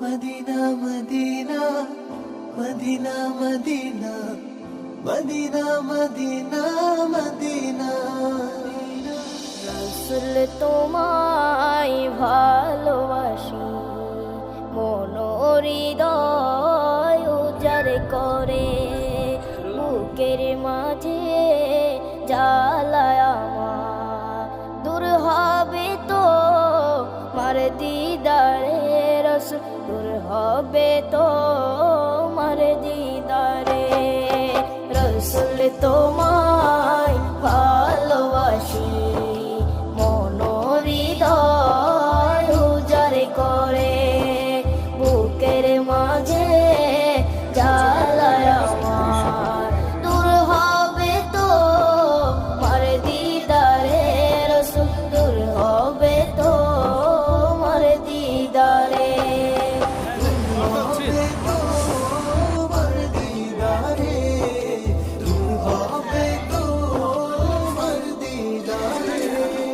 Medina Medina Medina Medina Medina Medina Medina রাসূল তোমায় ভালোবাসি, মন হৃদয় উজাড় করে, বুকের মাঝে জ্বালায় আমার, দূর হবে তো মার দিদারে রাসূল, দূর হবে তো মার দিদারে রাসূল তোমায় ভালোবাসি, মন হৃদয় উজাড় করে, বুকের মাঝে জ্বালায় আমার, দূর হবে তো মার দিদারে রাসূল, দূর হবে তো মার দিদারে। হবে